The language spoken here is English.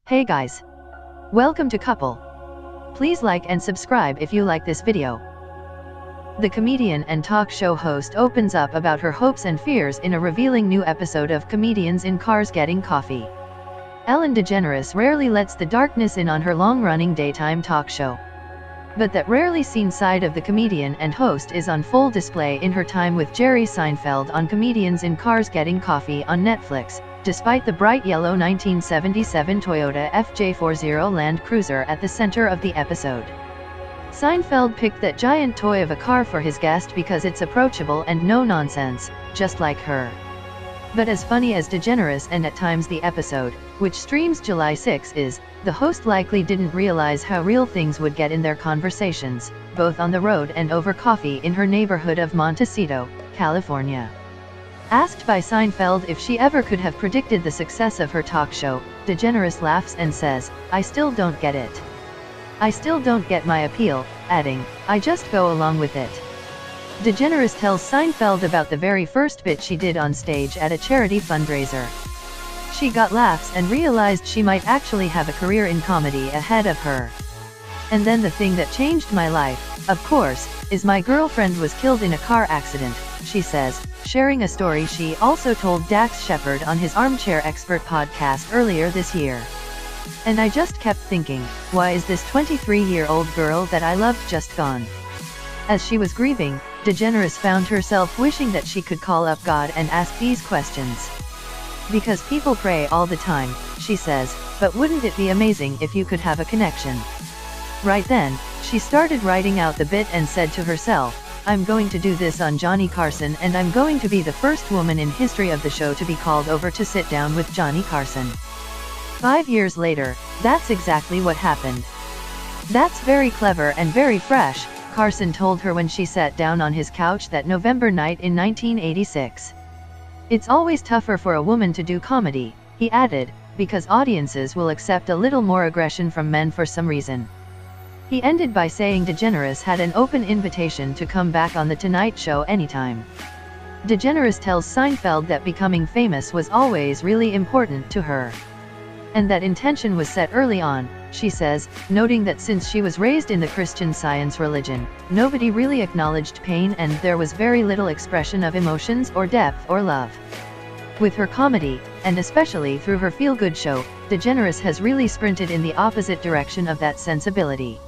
Hey guys! Welcome to Couple. Please like and subscribe if you like this video. The comedian and talk show host opens up about her hopes and fears in a revealing new episode of Comedians in Cars Getting Coffee. Ellen DeGeneres rarely lets the darkness in on her long-running daytime talk show. But that rarely seen side of the comedian and host is on full display in her time with Jerry Seinfeld on Comedians in Cars Getting Coffee on Netflix, despite the bright yellow 1977 Toyota FJ40 Land Cruiser at the center of the episode. Seinfeld picked that giant toy of a car for his guest because it's approachable and no nonsense, just like her. But as funny as DeGeneres and at times the episode, which streams July 6, is, the host likely didn't realize how real things would get in their conversations, both on the road and over coffee in her neighborhood of Montecito, California. Asked by Seinfeld if she ever could have predicted the success of her talk show, DeGeneres laughs and says, "I still don't get it. I still don't get my appeal," adding, "I just go along with it." DeGeneres tells Seinfeld about the very first bit she did on stage at a charity fundraiser. She got laughs and realized she might actually have a career in comedy ahead of her. "And then the thing that changed my life, of course, is my girlfriend was killed in a car accident," she says, sharing a story she also told Dax Shepard on his Armchair Expert podcast earlier this year. "And I just kept thinking, why is this 23-year-old girl that I loved just gone?" As she was grieving, DeGeneres found herself wishing that she could call up God and ask these questions. "Because people pray all the time," she says, "but wouldn't it be amazing if you could have a connection?" Right then, she started writing out the bit and said to herself, "I'm going to do this on Johnny Carson and I'm going to be the first woman in history of the show to be called over to sit down with Johnny Carson." 5 years later, that's exactly what happened. "That's very clever and very fresh," Carson told her when she sat down on his couch that November night in 1986. "It's always tougher for a woman to do comedy," he added, "because audiences will accept a little more aggression from men for some reason." He ended by saying DeGeneres had an open invitation to come back on The Tonight Show anytime. DeGeneres tells Seinfeld that becoming famous was always really important to her. And that intention was set early on, she says, noting that since she was raised in the Christian Science religion, nobody really acknowledged pain and there was very little expression of emotions or depth or love. With her comedy, and especially through her feel-good show, DeGeneres has really sprinted in the opposite direction of that sensibility.